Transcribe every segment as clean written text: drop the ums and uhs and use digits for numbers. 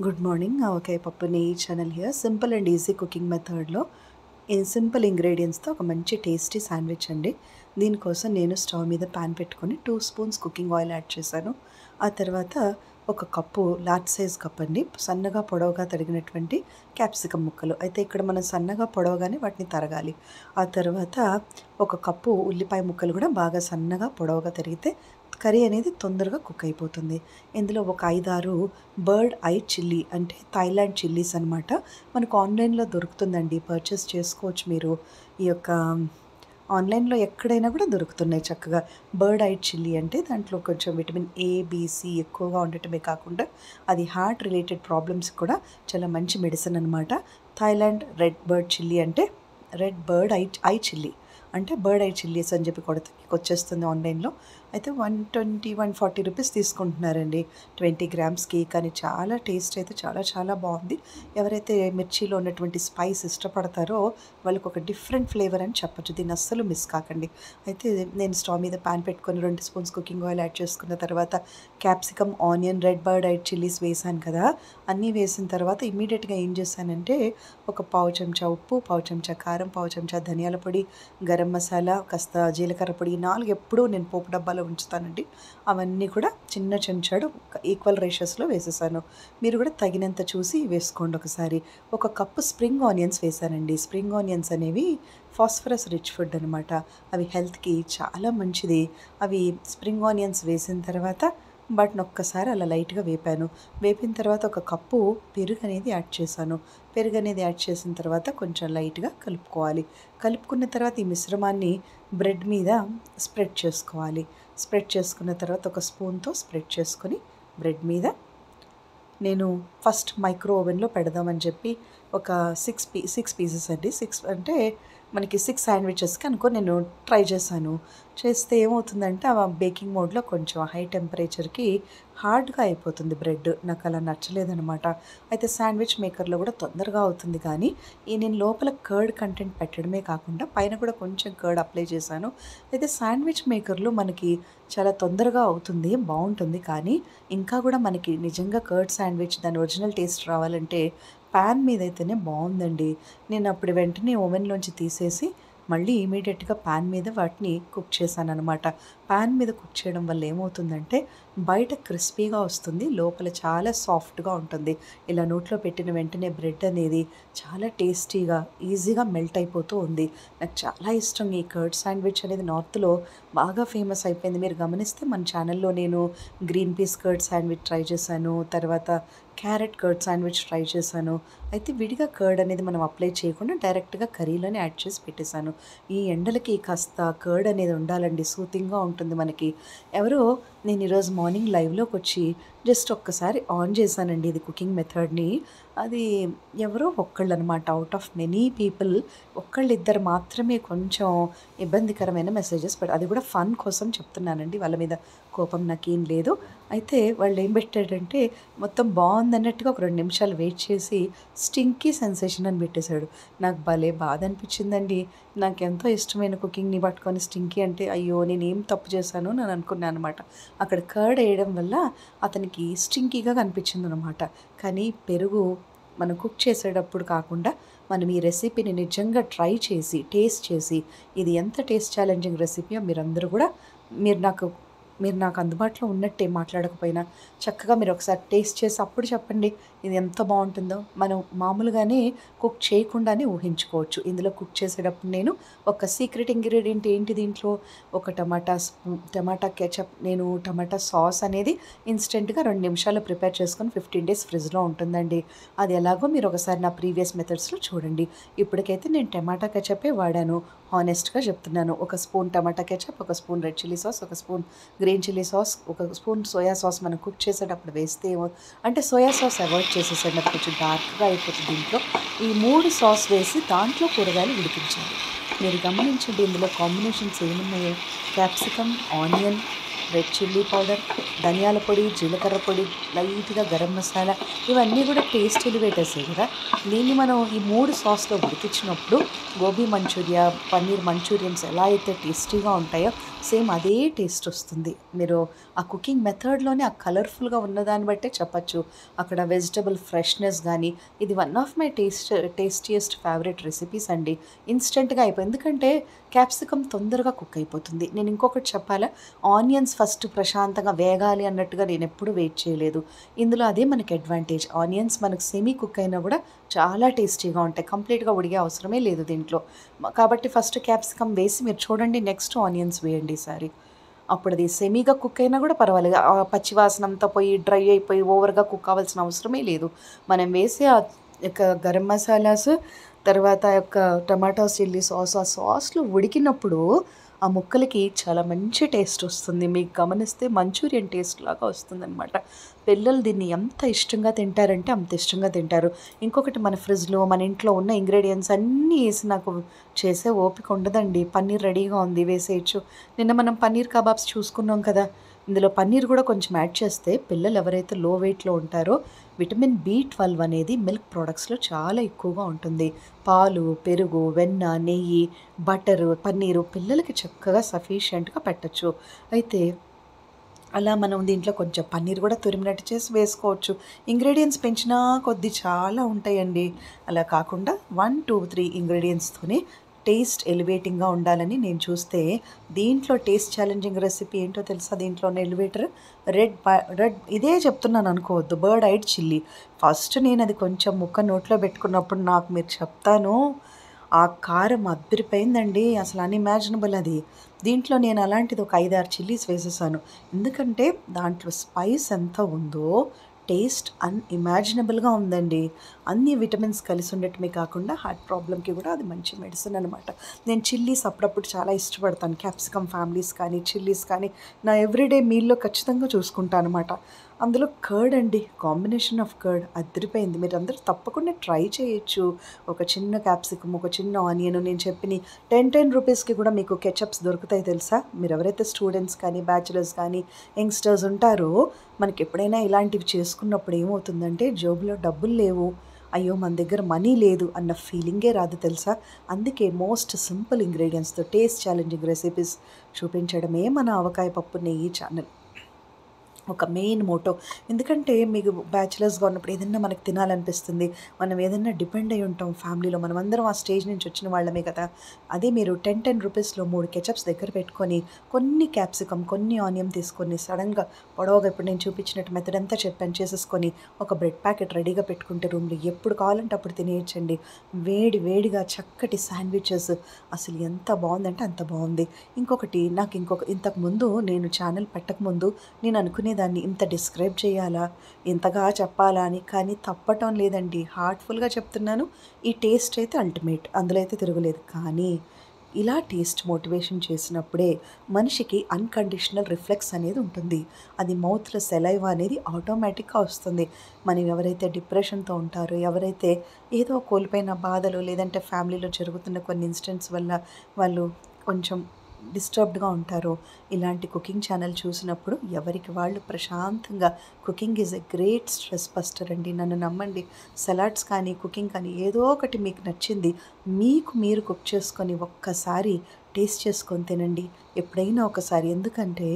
Good morning. Okay, పప్పు నెయ్యి channel here. Simple and easy cooking మెథడ్లో ఈ సింపుల్ ఇంగ్రీడియంట్స్తో ఒక మంచి టేస్టీ శాండ్విచ్ అండి. దీనికోసం నేను స్టవ్ మీద ప్యాన్ పెట్టుకొని 2 స్పూన్స్ కుకింగ్ ఆయిల్ యాడ్ చేశాను. ఆ తర్వాత ఒక కప్పు లార్జ్ సైజ్ కప్ అండి సన్నగా పొడవుగా తరిగినటువంటి క్యాప్సికమ్ ముక్కలు. అయితే ఇక్కడ మనం సన్నగా పొడవుగానే వాటిని తరగాలి. ఆ తర్వాత ఒక కప్పు ఉల్లిపాయ ముక్కలు కూడా బాగా సన్నగా పొడవుగా తరిగితే కర్రీ అనేది తొందరగా కుక్ అయిపోతుంది. ఇందులో ఒక 5-6 బర్డ్ ఐ చిల్లీ అంటే థాయిలాండ్ చిల్లీస్ అనమాట. మనకు ఆన్లైన్లో దొరుకుతుందండి, పర్చేస్ చేసుకోవచ్చు మీరు. ఈ యొక్క ఆన్లైన్లో ఎక్కడైనా కూడా దొరుకుతున్నాయి చక్కగా. బర్డ్ ఐ చిల్లీ అంటే దాంట్లో కొంచెం విటమిన్ ఏ, బి, సి ఎక్కువగా ఉండటమే కాకుండా అది హార్ట్ రిలేటెడ్ ప్రాబ్లమ్స్ కూడా చాలా మంచి మెడిసిన్ అనమాట. థాయిలాండ్ రెడ్ బర్డ్ చిల్లీ అంటే రెడ్ బర్డ్ ఐ చిల్లీ అంటే బర్డ్ ఐ చిల్లీస్ అని చెప్పి కొడితే వచ్చేస్తుంది ఆన్లైన్లో. అయితే 140 రూపీస్ తీసుకుంటున్నారండి 20 గ్రామ్స్కి. కానీ చాలా టేస్ట్ అయితే చాలా చాలా బాగుంది. ఎవరైతే మిర్చిలో ఉన్నటువంటి స్పైస్ ఇష్టపడతారో వాళ్ళకి ఒక డిఫరెంట్ ఫ్లేవర్ అని చెప్పచ్చు. దీన్ని అస్సలు మిస్ కాకండి. అయితే నేను స్టవ్ మీద ప్యాన్ పెట్టుకొని 2 స్పూన్స్ కుకింగ్ ఆయిల్ యాడ్ చేసుకున్న తర్వాత capsicum, onion, red bird I chillies వేసాను కదా. అన్నీ వేసిన తర్వాత ఇమీడియట్గా ఏం చేశానంటే ఒక పావు చెంచా ఉప్పు, పావు చెంచా కారం, పావు చెంచా ధనియాల పొడి, గరం మసాలా, కాస్త జీలకర్ర పొడి, 4 ఎప్పుడూ నేను పోపు డబ్బాలో ఉంచుతానండి. అవన్నీ కూడా చిన్న చెంచాడు ఈక్వల్ రేషియోస్లో వేసేసాను. మీరు కూడా తగినంత చూసి వేసుకోండి ఒకసారి. ఒక కప్పు స్ప్రింగ్ ఆనియన్స్ వేసానండి. స్ప్రింగ్ ఆనియన్స్ అనేవి ఫాస్ఫరస్ రిచ్ ఫుడ్ అనమాట. అవి హెల్త్కి చాలా మంచిది. అవి స్ప్రింగ్ ఆనియన్స్ వేసిన తర్వాత వాటిని ఒక్కసారి అలా లైట్గా వేపాను. వేపిన తర్వాత ఒక కప్పు పెరుగు అనేది యాడ్ చేశాను. పెరుగు అనేది యాడ్ చేసిన తర్వాత కొంచెం లైట్గా కలుపుకోవాలి. కలుపుకున్న తర్వాత ఈ మిశ్రమాన్ని బ్రెడ్ మీద స్ప్రెడ్ చేసుకోవాలి. స్ప్రెడ్ చేసుకున్న తర్వాత ఒక స్పూన్తో స్ప్రెడ్ చేసుకొని బ్రెడ్ మీద నేను ఫస్ట్ మైక్రో ఓవెన్లో పెడదామని చెప్పి ఒక 6 పీసెస్ అండి. 6 అంటే మనకి 6 శాండ్విచెస్కి అనుకో నేను ట్రై చేశాను. చేస్తే ఏమవుతుందంటే ఆ బేకింగ్ మోడ్లో కొంచెం హై టెంపరేచర్కి హార్డ్గా అయిపోతుంది బ్రెడ్. నాకు అలా నచ్చలేదనమాట. అయితే శాండ్విచ్ మేకర్లో కూడా తొందరగా అవుతుంది. కానీ నేను లోపల కర్డ్ కంటెంట్ పెట్టడమే కాకుండా పైన కూడా కొంచెం కర్డ్ అప్లై చేశాను. అయితే శాండ్విచ్ మేకర్లో మనకి చాలా తొందరగా అవుతుంది, బాగుంటుంది. కానీ ఇంకా కూడా మనకి నిజంగా కర్డ్ శాండ్విచ్ దాని ఒరిజినల్ టేస్ట్ రావాలంటే ప్యాన్ మీద అయితేనే బాగుందండి. నేను అప్పుడు వెంటనే ఓవెన్లోంచి తీసేసి మళ్ళీ ఇమీడియట్గా ప్యాన్ మీద వాటిని కుక్ చేశాను అనమాట. ప్యాన్ మీద కుక్ చేయడం వల్ల ఏమవుతుందంటే బయట క్రిస్పీగా వస్తుంది, లోపల చాలా సాఫ్ట్గా ఉంటుంది. ఇలా నోట్లో పెట్టిన వెంటనే బ్రెడ్ అనేది చాలా టేస్టీగా ఈజీగా మెల్ట్ అయిపోతూ ఉంది. నాకు చాలా ఇష్టం ఈ కర్డ్ శాండ్విచ్ అనేది. నార్త్లో బాగా ఫేమస్ అయిపోయింది. మీరు గమనిస్తే మన ఛానల్లో నేను green peas curd sandwich try చేశాను, తర్వాత క్యారెట్ కర్డ్ శాండ్విచ్ ట్రై చేశాను. అయితే విడిగా కర్డ్ అనేది మనం అప్లై చేయకుండా డైరెక్ట్గా కర్రీలోనే యాడ్ చేసి పెట్టేశాను. ఈ ఎండలకి కాస్త కర్డ్ అనేది ఉండాలండి, సూతింగ్గా ఉంటుంది మనకి. ఎవరో నేను ఈరోజు మార్నింగ్ లైవ్లోకి వచ్చి జస్ట్ ఒక్కసారి ఆన్ చేశానండి ఇది కుకింగ్ మెథడ్ని. అది ఎవరో ఒక్కళ్ళు అనమాట, అవుట్ ఆఫ్ మెనీ పీపుల్ ఒక్కళ్ళిద్దరు మాత్రమే కొంచెం ఇబ్బందికరమైన మెసేజెస్ అది కూడా ఫన్ కోసం చెప్తున్నానండి, వాళ్ళ మీద కోపం నాకేం లేదు. అయితే వాళ్ళు ఏం పెట్టాడంటే మొత్తం బాగుందన్నట్టుగా ఒక 2 నిమిషాలు వెయిట్ చేసి స్టింకీ సెన్సేషన్ అని పెట్టేశాడు. నాకు భలే బాధ అనిపించిందండి. నాకు ఎంతో ఇష్టమైన కుకింగ్ని పట్టుకొని స్టింకీ అంటే అయ్యో నేనేం తప్పు చేశాను అని అనుకున్నాను అనమాట. అక్కడ కర్డ్ వేయడం వల్ల అతనికి స్టింకీగా కనిపించింది అనమాట. కానీ పెరుగు మనం కుక్ చేసేటప్పుడు కాకుండా మనం ఈ రెసిపీని నిజంగా ట్రై చేసి టేస్ట్ చేసి ఇది ఎంత టేస్ట్ ఛాలెంజింగ్ రెసిపీయో మీరందరూ కూడా మీరు నాకు అందుబాటులో ఉన్నట్టే మాట్లాడకపోయినా చక్కగా మీరు ఒకసారి టేస్ట్ చేసి అప్పుడు చెప్పండి ఇది ఎంత బాగుంటుందో. మనం మామూలుగానే కుక్ చేయకుండానే ఊహించుకోవచ్చు. ఇందులో కుక్ చేసేటప్పుడు నేను ఒక సీక్రెట్ ఇంగ్రీడియంట్ ఏంటి దీంట్లో, ఒక టమాటా కెచప్, నేను టమాటా సాస్ అనేది ఇన్స్టెంట్గా 2 నిమిషాలు ప్రిపేర్ చేసుకొని 15 డేస్ ఫ్రిడ్జ్లో ఉంటుందండి. అది ఎలాగో మీరు ఒకసారి నా ప్రీవియస్ మెథడ్స్లో చూడండి. ఇప్పటికైతే నేను టమాటా కెచపే వాడాను, హానెస్ట్గా చెప్తున్నాను. ఒక స్పూన్ టమాటా కెచప్, ఒక స్పూన్ రెడ్ చిల్లీ సాస్, ఒక స్పూన్ గ్రీన్ చిల్లీ సాస్, ఒక స్పూన్ సోయా సాస్ మనం కుక్ చేసేటప్పుడు వేస్తే అంటే సోయా సాస్ అవాయిడ్ చేసేసండి, అది కొంచెం డార్క్గా అయిపోతుంది. దీంట్లో ఈ 3 సాస్ వేసి దాంట్లో కూరగాయలు ఉడికించాలి. మీరు గమనించండి ఇందులో కాంబినేషన్స్ ఏమున్నాయో. Capsicum, onion, red chilli powder, ధనియాల పొడి, జీలకర్ర పొడి, లైట్గా గరం మసాలా, ఇవన్నీ కూడా టేస్ట్ ఎలివేటర్సే కదా. దీన్ని మనం ఈ 3 సాస్లో ఉడికించినప్పుడు గోబీ మంచూరియా, పన్నీర్ మంచూరియన్స్ ఎలా అయితే టేస్టీగా ఉంటాయో సేమ్ అదే టేస్ట్ వస్తుంది. మీరు ఆ కుకింగ్ మెథడ్లోనే ఆ కలర్ఫుల్గా ఉన్నదాన్ని బట్టే చెప్పచ్చు అక్కడ వెజిటబుల్ ఫ్రెష్నెస్ కానీ. ఇది one of my tastiest favourite recipes అండి. ఇన్స్టెంట్గా అయిపోయింది, ఎందుకంటే క్యాప్సికమ్ తొందరగా కుక్ అయిపోతుంది. నేను ఇంకొకటి చెప్పాలా, ఆనియన్స్ ఫస్ట్ ప్రశాంతంగా వేగాలి అన్నట్టుగా నేను ఎప్పుడు వెయిట్ చేయలేదు. ఇందులో అదే మనకి అడ్వాంటేజ్. ఆనియన్స్ మనకు సెమీ కుక్ అయినా కూడా చాలా టేస్టీగా ఉంటాయి, కంప్లీట్గా ఉడిగే అవసరమే లేదు దీంట్లో. కాబట్టి ఫస్ట్ క్యాప్సికమ్ వేసి మీరు చూడండి, నెక్స్ట్ ఆనియన్స్ వేయండి ఈసారి. అప్పుడు అది సెమీగా కుక్ అయినా కూడా పర్వాలేదు, ఆ పచ్చివాసన అంతా పోయి డ్రై అయిపోయి ఓవర్గా కుక్ అవ్వాల్సిన అవసరమే లేదు. మనం వేసే ఆ యొక్క గరం మసాలాస్, తర్వాత యొక్క టమాటో చిల్లీ సాస్, ఆ సాస్లు ఉడికినప్పుడు ఆ ముక్కలకి చాలా మంచి టేస్ట్ వస్తుంది. మీకు గమనిస్తే మంచూరియన్ టేస్ట్ లాగా వస్తుందన్నమాట. పిల్లలు దీన్ని ఎంత ఇష్టంగా తింటారంటే అంత ఇష్టంగా తింటారు. ఇంకొకటి, మన ఫ్రిడ్జ్లో మన ఇంట్లో ఉన్న ఇంగ్రీడియంట్స్ అన్నీ వేసి నాకు చేసే ఓపిక ఉండదండి. పన్నీర్ రెడీగా ఉంది, వేసేయచ్చు. నిన్న మనం పన్నీర్ కబాబ్స్ చూసుకున్నాం కదా, ఇందులో పన్నీర్ కూడా కొంచెం యాడ్ చేస్తే పిల్లలు ఎవరైతే లో వెయిట్లో ఉంటారో విటమిన్ B12 అనేది మిల్క్ ప్రోడక్ట్స్లో చాలా ఎక్కువగా ఉంటుంది. పాలు, పెరుగు, వెన్న, నెయ్యి, బటరు, పన్నీరు పిల్లలకి చక్కగా సఫిషియెంట్గా పెట్టచ్చు. అయితే అలా మనం దీంట్లో కొంచెం పన్నీర్ కూడా తురిమినట్టు చేసి వేసుకోవచ్చు. ఇంగ్రీడియంట్స్ పెంచినా కొద్దీ చాలా ఉంటాయండి. అలా కాకుండా 1, 2, 3 ఇంగ్రీడియంట్స్తోనే టేస్ట్ ఎలివేటింగ్గా ఉండాలని నేను చూస్తే దీంట్లో టేస్ట్ ఛాలెంజింగ్ రెసిపీ ఏంటో తెలుసా? దీంట్లోనే ఎలివేటర్ రెడ్ ఇదే చెప్తున్నాను అనుకోవద్దు, బర్డ్ ఐడ్ చిల్లీ. ఫస్ట్ నేను అది కొంచెం ముక్క నోట్లో పెట్టుకున్నప్పుడు నాకు మీరు చెప్తాను, ఆ కారం అద్దరిపోయిందండి, అసలు అన్ఇమాజినబుల్ అది. దీంట్లో నేను అలాంటిది ఒక 5-6 చిల్లీస్ వేసేసాను, ఎందుకంటే దాంట్లో స్పైస్ ఎంత ఉందో టేస్ట్ అన్ఇమాజినబుల్గా ఉందండి. అన్ని విటమిన్స్ కలిసి ఉండటమే కాకుండా హార్ట్ ప్రాబ్లమ్కి కూడా అది మంచి మెడిసిన్ అనమాట. నేను చిల్లీస్ అప్పుడప్పుడు చాలా ఇష్టపడతాను. క్యాప్సికమ్ ఫ్యామిలీస్ కానీ చిల్లీస్ కానీ నా ఎవ్రీడే మీల్లో ఖచ్చితంగా చూసుకుంటాను అనమాట. అందులో కర్డ్ అండి, కాంబినేషన్ ఆఫ్ కర్డ్ అదిరిపోయింది. మీరు అందరూ తప్పకుండా ట్రై చేయొచ్చు. ఒక చిన్న క్యాప్సికమ్, ఒక చిన్న ఆనియన్, నేను చెప్పిన 10 రూపీస్కి కూడా మీకు కెచప్స్ దొరుకుతాయి తెలుసా. మీరు ఎవరైతే స్టూడెంట్స్ కానీ బ్యాచిలర్స్ కానీ యంగ్స్టర్స్ ఉంటారో మనకి ఎప్పుడైనా ఇలాంటివి చేసుకున్నప్పుడు ఏమవుతుందంటే జోబులో డబ్బులు లేవు, అయ్యో మన దగ్గర మనీ లేదు అన్న ఫీలింగే రాదు తెలుసా. అందుకే మోస్ట్ సింపుల్ ఇంగ్రీడియంట్స్తో టేస్ట్ ఛాలెంజింగ్ రెసిపీస్ చూపించడమే మన ఆవకాయ పప్పు నెయ్యి ఛానల్ ఒక మెయిన్ మోటో. ఎందుకంటే మీకు బ్యాచిలర్స్గా ఉన్నప్పుడు ఏదైనా మనకు తినాలనిపిస్తుంది, మనం ఏదైనా డిపెండ్ అయి ఉంటాం ఫ్యామిలీలో, మనం అందరం ఆ స్టేజ్ నుంచి వచ్చిన వాళ్ళమే కదా. అదే మీరు 10 రూపీస్లో 3 కెచప్స్ దగ్గర పెట్టుకొని కొన్ని క్యాప్సికమ్, కొన్ని ఆనియన్ తీసుకొని సడన్గా పొడవుగా ఇప్పుడు నేను చూపించినట్టు మెథడ్ అంతా చెప్పాను చేసేసుకొని ఒక బ్రెడ్ ప్యాకెట్ రెడీగా పెట్టుకుంటే రూమ్లో ఎప్పుడు కావాలంటే అప్పుడు తినేయచ్చండి. వేడి వేడిగా చక్కటి శాండ్విచెస్, అసలు ఎంత బాగుందంటే అంత బాగుంది. ఇంకొకటి, నాకు ఇంతకుముందు నేను ఛానల్ పెట్టకముందు నేను అనుకునే దాన్ని ఇంత డిస్క్రైబ్ చేయాలా, ఇంతగా చెప్పాలా అని, కానీ తప్పటం లేదండి. హార్ట్ఫుల్గా చెప్తున్నాను, ఈ టేస్ట్ అయితే అల్టిమేట్, అందులో అయితే తిరగలేదు. కానీ ఇలా టేస్ట్ మోటివేషన్ చేసినప్పుడే మనిషికి అన్కండిషనల్ రిఫ్లెక్స్ అనేది ఉంటుంది. అది మౌత్లో సెలైవా అనేది ఆటోమేటిక్గా వస్తుంది. మనం ఎవరైతే డిప్రెషన్తో ఉంటారో, ఎవరైతే ఏదో కోల్పోయిన బాధలు, లేదంటే ఫ్యామిలీలో జరుగుతున్న కొన్ని ఇన్సిడెంట్స్ వల్ల వాళ్ళు కొంచెం డిస్టర్బ్డ్గా ఉంటారో, ఇలాంటి కుకింగ్ ఛానల్ చూసినప్పుడు ఎవరికి వాళ్ళు ప్రశాంతంగా, cooking is a great stress buster అండి, నన్ను నమ్మండి. సలాడ్స్ కానీ కుకింగ్ కానీ ఏదో ఒకటి మీకు నచ్చింది మీకు మీరు కుక్ చేసుకొని ఒక్కసారి టేస్ట్ చేసుకొని తినండి ఎప్పుడైనా ఒకసారి. ఎందుకంటే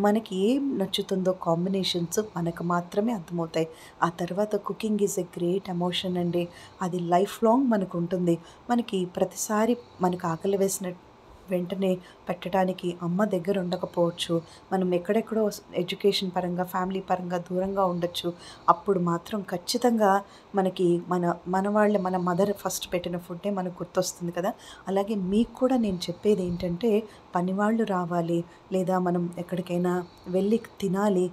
మనకి ఏం నచ్చుతుందో కాంబినేషన్స్ మనకు మాత్రమే అర్థమవుతాయి. ఆ తర్వాత cooking is a great emotion అండి, అది లైఫ్ లాంగ్ మనకు ఉంటుంది. మనకి ప్రతిసారి మనకు ఆకలి వేసిన వెంటనే పెట్టడానికి అమ్మ దగ్గర ఉండకపోవచ్చు, మనం ఎక్కడెక్కడో ఎడ్యుకేషన్ పరంగా ఫ్యామిలీ పరంగా దూరంగా ఉండొచ్చు. అప్పుడు మాత్రం ఖచ్చితంగా మనకి మన మదర్ ఫస్ట్ పెట్టిన ఫుడ్డే మనకు గుర్తొస్తుంది కదా. అలాగే మీకు కూడా నేను చెప్పేది ఏంటంటే, పనివాళ్ళు రావాలి లేదా మనం ఎక్కడికైనా వెళ్ళి తినాలి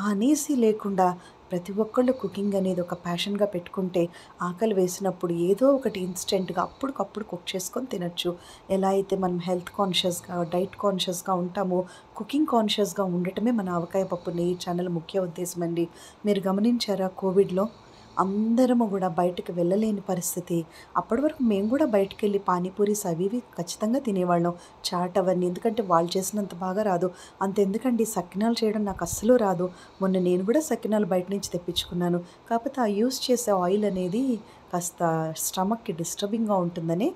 అనేసి లేకుండా ప్రతి ఒక్కళ్ళు కుకింగ్ అనేది ఒక ప్యాషన్గా పెట్టుకుంటే ఆకలి వేసినప్పుడు ఏదో ఒకటి ఇన్స్టెంట్గా అప్పటికప్పుడు కుక్ చేసుకొని తినచ్చు. ఎలా అయితే మనం హెల్త్ కాన్షియస్గా, డైట్ కాన్షియస్గా ఉంటామో, కుకింగ్ కాన్షియస్గా ఉండటమే మన ఆవకాయ పప్పు నెయ్యి ఛానల్ ముఖ్య ఉద్దేశం అండి. మీరు గమనించారా, కోవిడ్లో అందరము కూడా బయటకు వెళ్ళలేని పరిస్థితి. అప్పటి వరకు మేము కూడా బయటికెళ్ళి పానీపూరీస్ అవి ఇవి ఖచ్చితంగా తినేవాళ్ళం. చాట్ అవన్నీ. ఎందుకంటే వాళ్ళు చేసినంత బాగా రాదు. అంతెందుకండి సకినాలు చేయడం నాకు అస్సలు రాదు. మొన్న నేను కూడా సకినాలు బయట నుంచి తెప్పించుకున్నాను. కాకపోతే ఆ యూజ్ చేసే ఆయిల్ అనేది కాస్త స్టమక్‌కి డిస్టర్బింగ్‌గా ఉంటుందని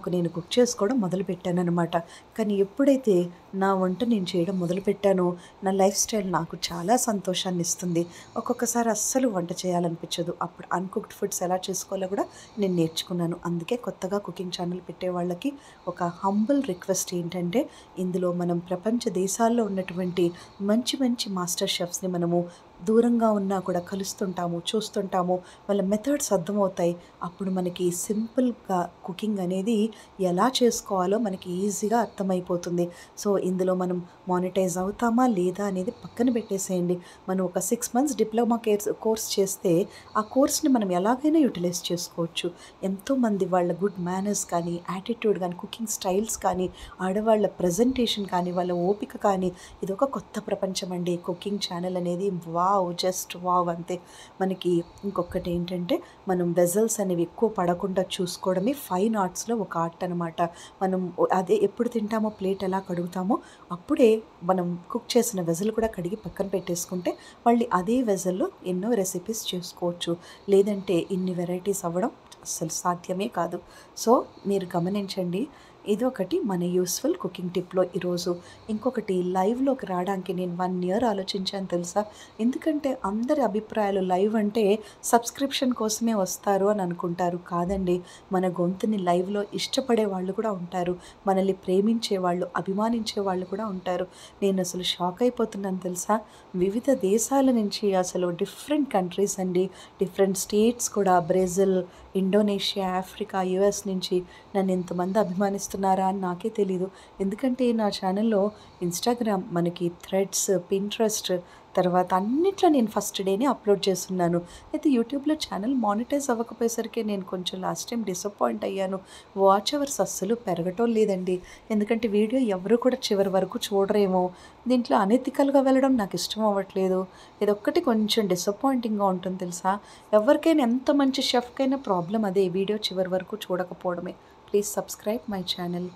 నేను కుక్ చేసుకోవడం మొదలుపెట్టాననమాట. కానీ ఎప్పుడైతే నా వంట నేను చేయడం మొదలుపెట్టానో నా లైఫ్ స్టైల్ నాకు చాలా సంతోషాన్నిస్తుంది. ఒక్కొక్కసారి అస్సలు వంట చేయాలనిపించదు. అప్పుడు అన్‌కుక్డ్ ఫుడ్స్ ఎలా చేసుకోవాలో కూడా నేను నేర్చుకున్నాను. అందుకే కొత్తగా కుకింగ్ ఛానల్ పెట్టే వాళ్ళకి ఒక హంబుల్ రిక్వెస్ట్ ఏంటంటే, ఇందులో మనం ప్రపంచ దేశాల్లో ఉన్నటువంటి మంచి మంచి మాస్టర్ షెఫ్స్‌ని మనము దూరంగా ఉన్నా కూడా కలుస్తుంటాము, చూస్తుంటాము. వాళ్ళ మెథడ్స్ అర్థమవుతాయి. అప్పుడు మనకి సింపుల్‌గా కుకింగ్ అనేది ఎలా చేసుకోవాలో మనకి ఈజీగా అర్థమైపోతుంది. సో, ఇందులో మనం మానిటైజ్ అవుతామా లేదా అనేది పక్కన పెట్టేసేయండి. మనం ఒక 6 మంత్స్ డిప్లొమా కోర్స్ చేస్తే ఆ కోర్స్‌ని మనం ఎలాగైనా యుటిలైజ్ చేసుకోవచ్చు. ఎంతోమంది వాళ్ళ గుడ్ మేనర్స్ కానీ, యాటిట్యూడ్ కానీ, కుకింగ్ స్టైల్స్ కానీ, ఆడవాళ్ళ ప్రెజెంటేషన్ కానీ, వాళ్ళ ఓపిక కానీ ఇదొక కొత్త ప్రపంచం అండి. కుకింగ్ ఛానల్ అనేది వావ్! Just wow! అంతే. మనకి ఇంకొకటి ఏంటంటే మనం వెజల్స్ అనేవి ఎక్కువ పడకుండా చూసుకోవడమే ఫైన్ ఆర్ట్స్‌లో ఒక ఆర్ట్ అనమాట. మనం అదే ఎప్పుడు తింటామో ప్లేట్ ఎలా కడుగుతామో అప్పుడే మనం కుక్ చేసిన వెజల్ కూడా కడిగి పక్కన పెట్టేసుకుంటే మళ్ళీ అదే వెజల్‌లో ఎన్నో రెసిపీస్ చేసుకోవచ్చు. లేదంటే ఇన్ని వెరైటీస్ అవ్వడం అస్సలు సాధ్యమే కాదు. సో, మీరు గమనించండి. ఇదొకటి మన యూస్‌ఫుల్ కుకింగ్ టిప్‌లో ఈరోజు. ఇంకొకటి లైవ్‌లోకి రావడానికి నేను 1 ఇయర్ ఆలోచించాను తెలుసా? ఎందుకంటే అందరి అభిప్రాయాలు లైవ్ అంటే సబ్స్క్రిప్షన్ కోసమే వస్తారు అని అనుకుంటారు. కాదండి. మన గొంతుని లైవ్‌లో ఇష్టపడే వాళ్ళు కూడా ఉంటారు. మనల్ని ప్రేమించేవాళ్ళు, అభిమానించే వాళ్ళు కూడా ఉంటారు. నేనసలు షాక్ అయిపోతున్నాను తెలుసా? వివిధ దేశాల నుంచి అసలు డిఫరెంట్ కంట్రీస్ అండి. డిఫరెంట్ స్టేట్స్ కూడా బ్రెజిల్, ఇండోనేషియా, ఆఫ్రికా, యూఎస్ నుంచి నన్ను ఇంతమంది అభిమానిస్తున్నారా అని నాకే తెలీదు. ఎందుకంటే నా ఛానల్‌లో ఇన్‌స్టాగ్రామ్, మనకి థ్రెడ్స్, పింట్రెస్ట్ తర్వాత అన్నిట్లో నేను ఫస్ట్ డేనే అప్లోడ్ చేస్తున్నాను. అయితే యూట్యూబ్‌లో ఛానల్ మానిటైజ్ అవ్వకపోయేసరికి నేను కొంచెం లాస్ట్ టైం డిసప్పాయింట్ అయ్యాను. వాచ్ అవర్స్ అస్సలు పెరగటం లేదండి. ఎందుకంటే వీడియో ఎవరు కూడా చివరి వరకు చూడరేమో. దీంట్లో అనెతికల్‌గా వెళ్ళడం నాకు ఇష్టం అవ్వట్లేదు. ఇదొక్కటి కొంచెం డిసప్పాయింటింగ్‌గా ఉంటుంది తెలుసా? ఎవరికైనా ఎంత మంచి షెఫ్‌కైనా ప్రాబ్లమ్ అదే వీడియో చివరి వరకు చూడకపోవడమే. Please subscribe my channel.